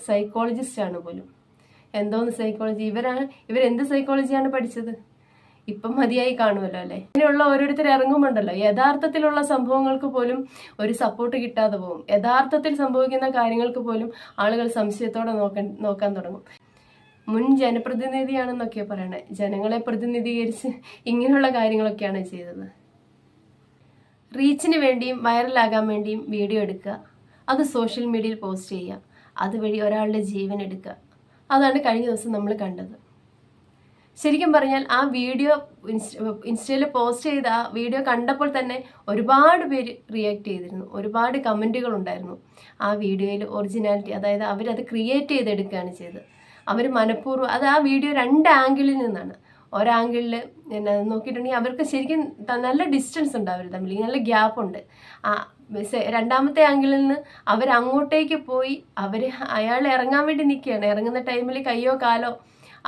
Psychologist ആണ് പോലും. എന്തോന്ന് സൈക്കോളജി? ഇവരെന്ത് സൈക്കോളജിയാണ് പഠിച്ചത്? ഇപ്പം മതിയായി കാണുമല്ലോ അല്ലേ? ഇങ്ങനെയുള്ള ഓരോരുത്തർ ഇറങ്ങുമ്പോണ്ടല്ലോ യഥാർത്ഥത്തിലുള്ള സംഭവങ്ങൾക്ക് പോലും ഒരു സപ്പോർട്ട് കിട്ടാതെ പോകും. യഥാർത്ഥത്തിൽ സംഭവിക്കുന്ന കാര്യങ്ങൾക്ക് പോലും ആളുകൾ സംശയത്തോടെ നോക്കാൻ തുടങ്ങും. മുൻ ജനപ്രതിനിധിയാണെന്നൊക്കെയാണ് പറയണേ. ജനങ്ങളെ പ്രതിനിധീകരിച്ച് ഇങ്ങനെയുള്ള കാര്യങ്ങളൊക്കെയാണ് ചെയ്തത്. റീച്ചിന് വേണ്ടിയും വൈറലാകാൻ വേണ്ടിയും വീഡിയോ എടുക്കുക, അത് സോഷ്യൽ മീഡിയയിൽ പോസ്റ്റ് ചെയ്യുക, അതുവഴി ഒരാളുടെ ജീവൻ എടുക്കുക. അതാണ് കഴിഞ്ഞ ദിവസം നമ്മൾ കണ്ടത്. ശരിക്കും പറഞ്ഞാൽ ആ വീഡിയോ ഇൻസ്റ്റയിൽ പോസ്റ്റ് ചെയ്ത ആ വീഡിയോ കണ്ടപ്പോൾ തന്നെ ഒരുപാട് പേര് റിയാക്ട് ചെയ്തിരുന്നു, ഒരുപാട് കമൻറ്റുകൾ ഉണ്ടായിരുന്നു. ആ വീഡിയോയിൽ ഒറിജിനാലിറ്റി, അതായത് അവരത് ക്രിയേറ്റ് ചെയ്തെടുക്കുകയാണ് ചെയ്തത്. അവർ മനഃപൂർവ്വം, അത് ആ വീഡിയോ 2 ആംഗിളിൽ നിന്നാണ്. ഒരാംഗിളിൽ നോക്കിയിട്ടുണ്ടെങ്കിൽ അവർക്ക് ശരിക്കും നല്ല ഡിസ്റ്റൻസ് ഉണ്ട് അവർ തമ്മിൽ, നല്ല ഗ്യാപ്പ് ഉണ്ട്. രണ്ടാമത്തെ ആംഗിളിൽ നിന്ന് അവരങ്ങോട്ടേക്ക് പോയി അയാൾ ഇറങ്ങാൻ വേണ്ടി നിൽക്കുകയാണ്. ഇറങ്ങുന്ന ടൈമിൽ കയ്യോ കാലോ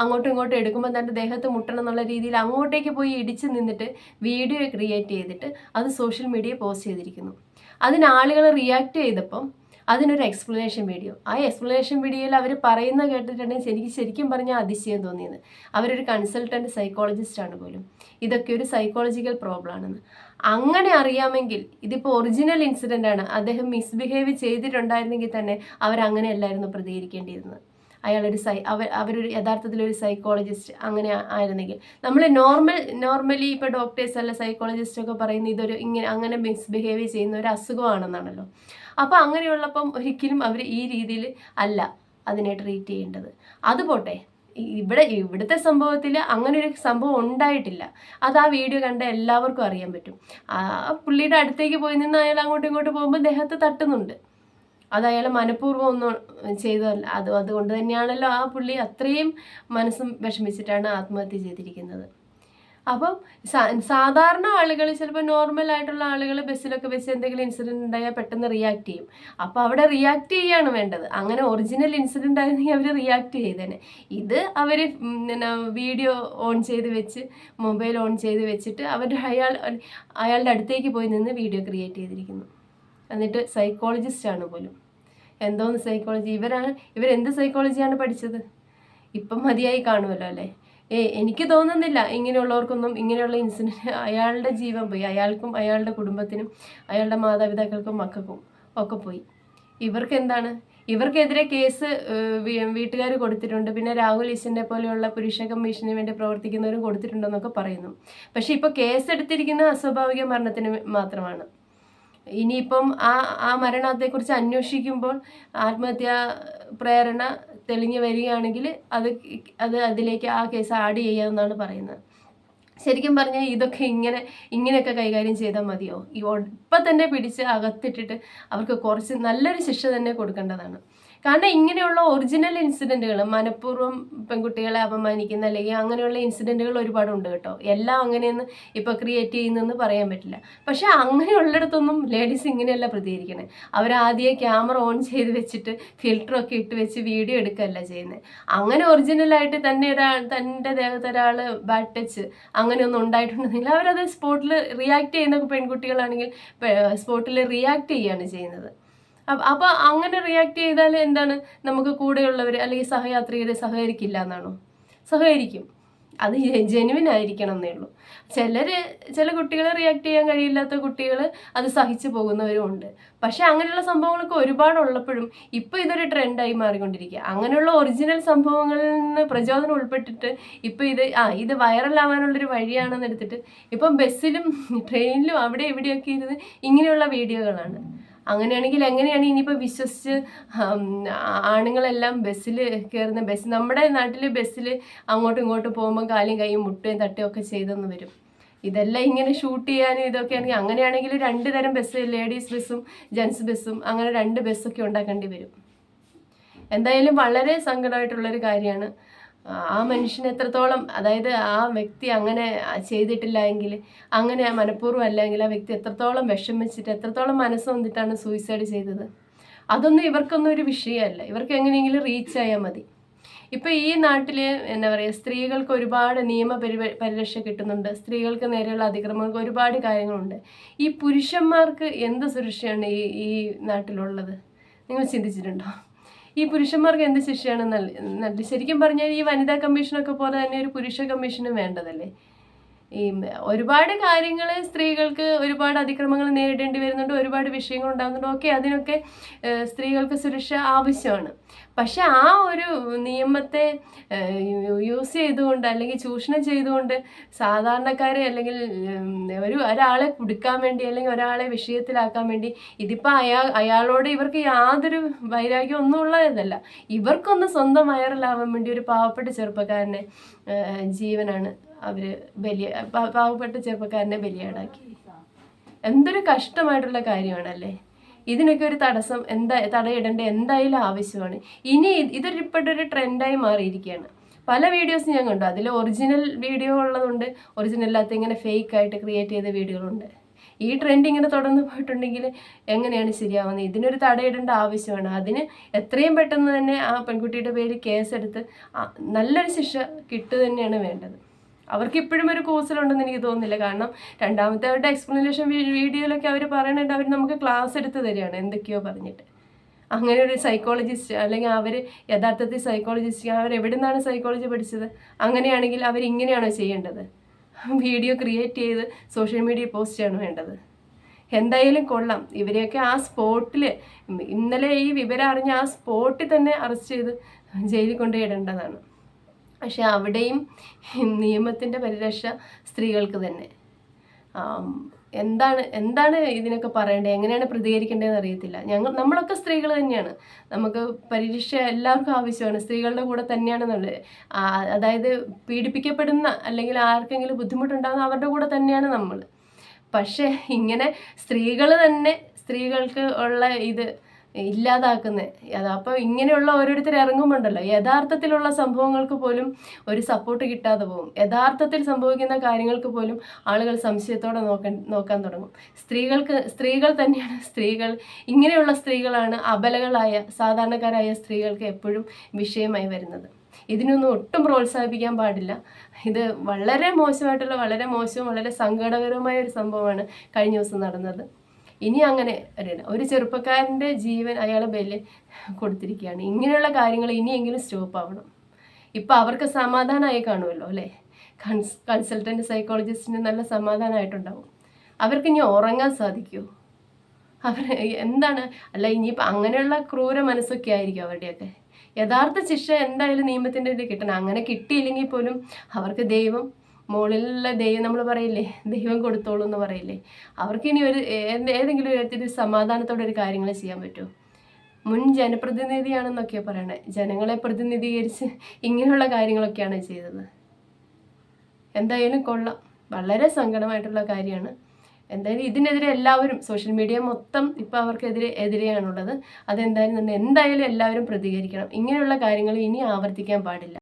അങ്ങോട്ടും ഇങ്ങോട്ടും എടുക്കുമ്പോൾ തൻ്റെ ദേഹത്ത് മുട്ടണം എന്നുള്ള രീതിയിൽ അങ്ങോട്ടേക്ക് പോയി ഇടിച്ച് നിന്നിട്ട് വീഡിയോ ക്രിയേറ്റ് ചെയ്തിട്ട് അത് സോഷ്യൽ മീഡിയയിൽ പോസ്റ്റ് ചെയ്തിരിക്കുന്നു. അതിന് ആളുകൾ റിയാക്ട് ചെയ്തപ്പം അതിനൊരു എക്സ്പ്ലനേഷൻ വീഡിയോ, ആ എക്സ്പ്ലനേഷൻ വീഡിയോയിൽ അവർ പറയുന്നത് കേട്ടിട്ടുണ്ടെങ്കിൽ എനിക്ക് ശരിക്കും പറഞ്ഞാൽ അതിശയം തോന്നിയത്. അവരൊരു കൺസൾട്ടൻറ്റ് സൈക്കോളജിസ്റ്റ് ആണ് പോലും. ഇതൊക്കെ ഒരു സൈക്കോളജിക്കൽ പ്രോബ്ലം ആണെന്ന് അങ്ങനെ അറിയാമെങ്കിൽ, ഇതിപ്പോൾ ഒറിജിനൽ ഇൻസിഡൻ്റ് ആണ്, അദ്ദേഹം മിസ്ബിഹേവ് ചെയ്തിട്ടുണ്ടായിരുന്നെങ്കിൽ തന്നെ അവരങ്ങനെയല്ലായിരുന്നു പ്രതികരിക്കേണ്ടിയിരുന്നത്. അവരൊരു യഥാർത്ഥത്തിലൊരു സൈക്കോളജിസ്റ്റ് അങ്ങനെ ആയിരുന്നെങ്കിൽ, നമ്മൾ നോർമലി ഇപ്പോൾ ഡോക്ടേഴ്സ് അല്ല സൈക്കോളജിസ്റ്റ് ഒക്കെ പറയുന്നത് ഇതൊരു അങ്ങനെ മിസ്ബിഹേവ് ചെയ്യുന്ന ഒരു അസുഖമാണെന്നാണല്ലോ. അപ്പോൾ അങ്ങനെയുള്ളപ്പം ഒരിക്കലും അവർ ഈ രീതിയിൽ അല്ല അതിനെ ട്രീറ്റ് ചെയ്യേണ്ടത്. അതുപോട്ടെ, ഇവിടുത്തെ സംഭവത്തിൽ അങ്ങനെ ഒരു സംഭവം ഉണ്ടായിട്ടില്ല. അത് ആ വീഡിയോ കണ്ട എല്ലാവർക്കും അറിയാൻ പറ്റും. ആ പുള്ളിയുടെ അടുത്തേക്ക് പോയി നിന്ന് അയാൾ അങ്ങോട്ടും ഇങ്ങോട്ടും പോകുമ്പോൾ ദേഹത്ത് തട്ടുന്നുണ്ട്. അത് അയാൾ മനഃപൂർവ്വം ഒന്നും ചെയ്തതല്ല. അതുകൊണ്ട് തന്നെയാണല്ലോ ആ പുള്ളി അത്രയും മനസ്സും വിഷമിച്ചിട്ടാണ് ആത്മഹത്യ ചെയ്തിരിക്കുന്നത്. അപ്പം സാധാരണ ആളുകൾ, ചിലപ്പോൾ നോർമൽ ആയിട്ടുള്ള ആളുകൾ ബസ്സിലൊക്കെ വെച്ച് എന്തെങ്കിലും ഇൻസിഡൻറ്റ് ഉണ്ടായാൽ പെട്ടെന്ന് റിയാക്ട് ചെയ്യും. അപ്പോൾ അവിടെ റിയാക്ട് ചെയ്യാണ് വേണ്ടത്. അങ്ങനെ ഒറിജിനൽ ഇൻസിഡൻ്റ് ആയിരുന്നെങ്കിൽ അവർ റിയാക്ട് ചെയ്തേനെ. ഇത് അവർ വീഡിയോ ഓൺ ചെയ്ത് വെച്ച്, മൊബൈൽ ഓൺ ചെയ്ത് വെച്ചിട്ട് അയാളുടെ അടുത്തേക്ക് പോയി നിന്ന് വീഡിയോ ക്രിയേറ്റ് ചെയ്തിരിക്കുന്നു. എന്നിട്ട് സൈക്കോളജിസ്റ്റ് ആണ് പോലും. എന്തോന്ന് സൈക്കോളജി? ഇവരെന്ത് സൈക്കോളജിയാണ് പഠിച്ചത്? ഇപ്പം മതിയായി കാണുമല്ലോ അല്ലേ? എനിക്ക് തോന്നുന്നില്ല ഇങ്ങനെയുള്ളവർക്കൊന്നും ഇങ്ങനെയുള്ള ഇൻസിഡൻറ്റ്. അയാളുടെ ജീവൻ പോയി, അയാൾക്കും അയാളുടെ കുടുംബത്തിനും അയാളുടെ മാതാപിതാക്കൾക്കും മക്കൾക്കും ഒക്കെ പോയി. ഇവർക്കെതിരെ കേസ് വീട്ടുകാർ കൊടുത്തിട്ടുണ്ട്. പിന്നെ രാഹുൽ ഈശ്വറിനെ പോലെയുള്ള പുരുഷ കമ്മീഷന് വേണ്ടി പ്രവർത്തിക്കുന്നവരും കൊടുത്തിട്ടുണ്ടെന്നൊക്കെ പറയുന്നു. പക്ഷെ ഇപ്പോൾ കേസ് എടുത്തിരിക്കുന്ന അസ്വാഭാവിക മരണത്തിന് മാത്രമാണ്. ഇനിയിപ്പം ആ മരണത്തെക്കുറിച്ച് അന്വേഷിക്കുമ്പോൾ ആത്മഹത്യാ പ്രേരണ തെളിഞ്ഞു വരികയാണെങ്കിൽ അതിലേക്ക് ആ കേസ് ആഡ് ചെയ്യാമെന്നാണ് പറയുന്നത്. ശരിക്കും പറഞ്ഞാൽ ഇതൊക്കെ ഇങ്ങനെയൊക്കെ കൈകാര്യം ചെയ്താൽ മതിയോ? ഇപ്പം തന്നെ പിടിച്ച് അകത്തിട്ടിട്ട് അവർക്ക് കുറച്ച് നല്ലൊരു ശിക്ഷ തന്നെ കൊടുക്കേണ്ടതാണ്. കാരണം ഇങ്ങനെയുള്ള ഒറിജിനൽ ഇൻസിഡൻറ്റുകൾ, മനഃപൂർവ്വം പെൺകുട്ടികളെ അപമാനിക്കുന്ന അല്ലെങ്കിൽ അങ്ങനെയുള്ള ഇൻസിഡൻറ്റുകൾ ഒരുപാടുണ്ട് കേട്ടോ. എല്ലാം അങ്ങനെയൊന്നും ഇപ്പോൾ ക്രിയേറ്റ് ചെയ്യുന്നതെന്ന് പറയാൻ പറ്റില്ല. പക്ഷേ അങ്ങനെയുള്ളിടത്തൊന്നും ലേഡീസ് ഇങ്ങനെയല്ല പ്രതികരിക്കണേ. അവരാദ്യം ക്യാമറ ഓൺ ചെയ്ത് വെച്ചിട്ട് ഫിൽറ്ററൊക്കെ ഇട്ട് വെച്ച് വീഡിയോ എടുക്കുകയല്ല ചെയ്യുന്നത്. അങ്ങനെ ഒറിജിനലായിട്ട് തന്നെ തൻ്റെ ദേഹത്ത് ഒരാൾ ബാഡ് ടച്ച് അങ്ങനെയൊന്നും ഉണ്ടായിട്ടുണ്ടെങ്കിൽ അവരത് സ്പോട്ടിൽ റിയാക്ട് ചെയ്യുന്ന പെൺകുട്ടികളാണെങ്കിൽ സ്പോട്ടിൽ റിയാക്ട് ചെയ്യുകയാണ് ചെയ്യുന്നത്. അപ്പോൾ അങ്ങനെ റിയാക്ട് ചെയ്താൽ എന്താണ്, നമുക്ക് കൂടെയുള്ളവർ അല്ലെങ്കിൽ സഹയാത്രികർ സഹകരിക്കില്ല എന്നാണോ? സഹകരിക്കും. അത് ജെനുവിൻ ആയിരിക്കണം എന്നേ ഉള്ളൂ. ചില കുട്ടികൾ റിയാക്ട് ചെയ്യാൻ കഴിയില്ലാത്ത കുട്ടികൾ അത് സഹിച്ചു പോകുന്നവരും ഉണ്ട്. പക്ഷെ അങ്ങനെയുള്ള സംഭവങ്ങളൊക്കെ ഒരുപാടുള്ളപ്പോഴും ഇപ്പോൾ ഇതൊരു ട്രെൻഡായി മാറിക്കൊണ്ടിരിക്കുക. അങ്ങനെയുള്ള ഒറിജിനൽ സംഭവങ്ങളിൽ നിന്ന് പ്രചോദനം ഉൾപ്പെട്ടിട്ട് ഇപ്പോൾ ഇത് വൈറലാവാനുള്ളൊരു വഴിയാണെന്ന് എടുത്തിട്ട് ഇപ്പം ബസ്സിലും ട്രെയിനിലും അവിടെ ഇവിടെയൊക്കെ ഇരുന്ന് ഇങ്ങനെയുള്ള വീഡിയോകളാണ്. അങ്ങനെയാണെങ്കിൽ എങ്ങനെയാണ് ഇനിയിപ്പോൾ വിശ്വസിച്ച് ആണുങ്ങളെല്ലാം ബസ്സിൽ കയറുന്ന? നമ്മുടെ നാട്ടിൽ ബസ്സിൽ അങ്ങോട്ടും ഇങ്ങോട്ടും പോകുമ്പോൾ കാലും കൈയും മുട്ടുകയും തട്ടുകയും ഒക്കെ ചെയ്തെന്ന് വരും. ഇതെല്ലാം ഇങ്ങനെ ഷൂട്ട് ചെയ്യാനും ഇതൊക്കെയാണെങ്കിൽ അങ്ങനെയാണെങ്കിൽ 2 തരം ബസ്, ലേഡീസ് ബസ്സും ജെൻസ് ബസ്സും, അങ്ങനെ 2 ബസ്സൊക്കെ ഉണ്ടാക്കേണ്ടി വരും. എന്തായാലും വളരെ സങ്കടമായിട്ടുള്ളൊരു കാര്യമാണ്. ആ മനുഷ്യന് എത്രത്തോളം, അതായത് ആ വ്യക്തി അങ്ങനെ ചെയ്തിട്ടില്ല എങ്കിൽ, അങ്ങനെ മനഃപൂർവ്വം അല്ലെങ്കിൽ ആ വ്യക്തി എത്രത്തോളം വിഷമിച്ചിട്ട് എത്രത്തോളം മനസ്സ് വന്നിട്ടാണ് സൂയിസൈഡ് ചെയ്തത്. അതൊന്നും ഇവർക്കൊന്നും ഒരു വിഷയമല്ല. ഇവർക്ക് എങ്ങനെയെങ്കിലും റീച്ച് ആയാൽ മതി. ഇപ്പോൾ ഈ നാട്ടിൽ എന്താ പറയുക, സ്ത്രീകൾക്ക് ഒരുപാട് പരിരക്ഷ കിട്ടുന്നുണ്ട്. സ്ത്രീകൾക്ക് നേരെയുള്ള അതിക്രമങ്ങൾക്ക് ഒരുപാട് കാര്യങ്ങളുണ്ട്. ഈ പുരുഷന്മാർക്ക് എന്ത് സുരക്ഷയാണ് ഈ നാട്ടിലുള്ളത്? നിങ്ങൾ ചിന്തിച്ചിട്ടുണ്ടോ? ഈ പുരുഷന്മാർക്ക് എന്ത് ശിക്ഷയാണ് ശരിക്കും പറഞ്ഞാൽ ഈ വനിതാ കമ്മീഷനൊക്കെ പോലെ തന്നെ ഒരു പുരുഷ കമ്മീഷനും വേണ്ടതല്ലേ? ഈ ഒരുപാട് കാര്യങ്ങൾ സ്ത്രീകൾക്ക് ഒരുപാട് അതിക്രമങ്ങൾ നേരിടേണ്ടി വരുന്നുണ്ട്, ഒരുപാട് വിഷയങ്ങൾ ഉണ്ടാകുന്നുണ്ട്. ഓക്കെ, അതിനൊക്കെ സ്ത്രീകൾക്ക് സുരക്ഷ ആവശ്യമാണ്. പക്ഷെ ആ ഒരു നിയമത്തെ യൂസ് ചെയ്തുകൊണ്ട് അല്ലെങ്കിൽ ചൂഷണം ചെയ്തുകൊണ്ട് സാധാരണക്കാരെ അല്ലെങ്കിൽ ഒരാളെ കുടുക്കാൻ വേണ്ടി അല്ലെങ്കിൽ ഒരാളെ വിഷയത്തിലാക്കാൻ വേണ്ടി, ഇതിപ്പോൾ അയാളോട് ഇവർക്ക് യാതൊരു വൈരാഗ്യം ഒന്നും ഉള്ളതല്ല, ഇവർക്കൊന്ന് സ്വന്തം വൈറലാവാൻ വേണ്ടി ഒരു പാവപ്പെട്ട ചെറുപ്പക്കാരനെ ജീവനാണ് അവർ പാവപ്പെട്ട ചെറുപ്പക്കാരനെ ബലിയാടാക്കി. എന്തൊരു കഷ്ടമായിട്ടുള്ള കാര്യമാണല്ലേ? ഇതിനൊക്കെ ഒരു തടയിടേണ്ട എന്തായാലും ആവശ്യമാണ്. ഇനി ഇതൊരിപ്പോഴൊരു ട്രെൻഡായി മാറിയിരിക്കുകയാണ്. പല വീഡിയോസ് ഞാൻ കണ്ടു, അതിൽ ഒറിജിനൽ വീഡിയോ ഉള്ളതുണ്ട്, ഒറിജിനൽ അല്ലാത്ത ഇങ്ങനെ ഫേക്ക് ആയിട്ട് ക്രിയേറ്റ് ചെയ്ത വീഡിയോകളുണ്ട്. ഈ ട്രെൻഡ് ഇങ്ങനെ തുടർന്ന് പോയിട്ടുണ്ടെങ്കിൽ എങ്ങനെയാണ് ശരിയാവുന്നത്? ഇതിനൊരു തടയിടേണ്ട ആവശ്യമാണ്. അതിന് എത്രയും പെട്ടെന്ന് തന്നെ ആ പെൺകുട്ടിയുടെ പേരിൽ കേസെടുത്ത് നല്ലൊരു ശിക്ഷ കിട്ടുക തന്നെയാണ് വേണ്ടത്. അവർക്ക് ഇപ്പോഴും ഒരു കൂസലുണ്ടെന്ന് എനിക്ക് തോന്നുന്നില്ല. കാരണം രണ്ടാമത്തെ അവരുടെ എക്സ്പ്ലനേഷൻ വീഡിയോയിലൊക്കെ അവർ പറയുന്നുണ്ട്, അവർ നമുക്ക് ക്ലാസ് എടുത്ത് തരികയാണ് എന്തൊക്കെയോ പറഞ്ഞിട്ട്. അങ്ങനെ ഒരു സൈക്കോളജിസ്റ്റ് അല്ലെങ്കിൽ അവർ യഥാർത്ഥത്തിൽ സൈക്കോളജിസ്റ്റ്, അവരെവിടെ നിന്നാണ് സൈക്കോളജി പഠിച്ചത്? അങ്ങനെയാണെങ്കിൽ അവരിങ്ങനെയാണോ ചെയ്യേണ്ടത്? വീഡിയോ ക്രിയേറ്റ് ചെയ്ത് സോഷ്യൽ മീഡിയ പോസ്റ്റ് ചെയ്യണം വേണ്ടത്? എന്തായാലും കൊള്ളാം. ഇവരെയൊക്കെ ആ സ്പോട്ടിൽ, ഇന്നലെ ഈ വിവരം അറിഞ്ഞ ആ സ്പോട്ടിൽ തന്നെ അറസ്റ്റ് ചെയ്ത് ജയിലിൽ കൊണ്ടുപോയിടേണ്ടതാണ്. പക്ഷെ അവിടെയും നിയമത്തിൻ്റെ പരിരക്ഷ സ്ത്രീകൾക്ക് തന്നെ. എന്താണ് ഇതിനൊക്കെ പറയേണ്ടത്, എങ്ങനെയാണ് പ്രതികരിക്കേണ്ടതെന്ന് അറിയത്തില്ല. നമ്മളൊക്കെ സ്ത്രീകൾ തന്നെയാണ്, നമുക്ക് പരിരക്ഷ എല്ലാവർക്കും ആവശ്യമാണ്. സ്ത്രീകളുടെ കൂടെ തന്നെയാണ് നമ്മൾ, അതായത് പീഡിപ്പിക്കപ്പെടുന്ന അല്ലെങ്കിൽ ആർക്കെങ്കിലും ബുദ്ധിമുട്ടുണ്ടാകുന്ന അവരുടെ കൂടെ തന്നെയാണ് നമ്മൾ. പക്ഷേ ഇങ്ങനെ സ്ത്രീകൾ തന്നെ സ്ത്രീകൾക്ക് ഉള്ള ഇത് ഇല്ലാതാക്കുന്നത്. അപ്പോൾ ഇങ്ങനെയുള്ള ഓരോരുത്തർ ഇറങ്ങുമ്പോണ്ടല്ലോ, യഥാർത്ഥത്തിലുള്ള സംഭവങ്ങൾക്ക് പോലും ഒരു സപ്പോർട്ട് കിട്ടാതെ പോകും. യഥാർത്ഥത്തിൽ സംഭവിക്കുന്ന കാര്യങ്ങൾക്ക് പോലും ആളുകൾ സംശയത്തോടെ നോക്കാൻ തുടങ്ങും. സ്ത്രീകൾ തന്നെയാണ് ഇങ്ങനെയുള്ള സ്ത്രീകളാണ് അബലകളായ സാധാരണക്കാരായ സ്ത്രീകൾക്ക് എപ്പോഴും വിഷയമായി വരുന്നത്. ഇതിനൊന്നും ഒട്ടും പ്രോത്സാഹിപ്പിക്കാൻ പാടില്ല. ഇത് വളരെ മോശമായിട്ടുള്ള, വളരെ മോശവും വളരെ സങ്കടകരവുമായ ഒരു സംഭവമാണ് കഴിഞ്ഞ ദിവസം നടന്നത്. ഇനി അങ്ങനെ ഒരു ചെറുപ്പക്കാരൻ്റെ ജീവൻ അയാൾ ബലി കൊടുത്തിരിക്കുകയാണ്. ഇങ്ങനെയുള്ള കാര്യങ്ങൾ ഇനിയെങ്കിലും സ്റ്റോപ്പ് ആവണം. ഇപ്പം അവർക്ക് സമാധാനമായി കാണുമല്ലോ അല്ലേ? കൺസൾട്ടൻറ്റ് സൈക്കോളജിസ്റ്റിന് നല്ല സമാധാനമായിട്ടുണ്ടാവും. അവർക്ക് ഇനി ഉറങ്ങാൻ സാധിക്കുമോ? അല്ല ഇനിയിപ്പോൾ അങ്ങനെയുള്ള ക്രൂര മനസ്സൊക്കെ ആയിരിക്കും അവരുടെയൊക്കെ. യഥാർത്ഥ ശിക്ഷ എന്തായാലും നിയമത്തിൻ്റെ ഇത് കിട്ടണം. അങ്ങനെ കിട്ടിയില്ലെങ്കിൽ പോലും അവർക്ക് ദൈവം, മുകളിലുള്ള ദൈവം, നമ്മൾ പറയില്ലേ ദൈവം കൊടുത്തോളൂ എന്ന് പറയില്ലേ, അവർക്കിനി ഏതെങ്കിലും ഒരു സമാധാനത്തോടെ ഒരു കാര്യങ്ങൾ ചെയ്യാൻ പറ്റുമോ? മുൻ ജനപ്രതിനിധിയാണെന്നൊക്കെ പറയണേ, ജനങ്ങളെ പ്രതിനിധീകരിച്ച് ഇങ്ങനെയുള്ള കാര്യങ്ങളൊക്കെയാണ് ചെയ്തത്. എന്തായാലും കൊള്ളാം, വളരെ സങ്കടമായിട്ടുള്ള കാര്യമാണ്. എന്തായാലും ഇതിനെതിരെ എല്ലാവരും, സോഷ്യൽ മീഡിയ മൊത്തം ഇപ്പോൾ അവർക്കെതിരെയാണുള്ളത്. എന്തായാലും എല്ലാവരും പ്രതികരിക്കണം. ഇങ്ങനെയുള്ള കാര്യങ്ങൾ ഇനി ആവർത്തിക്കാൻ പാടില്ല.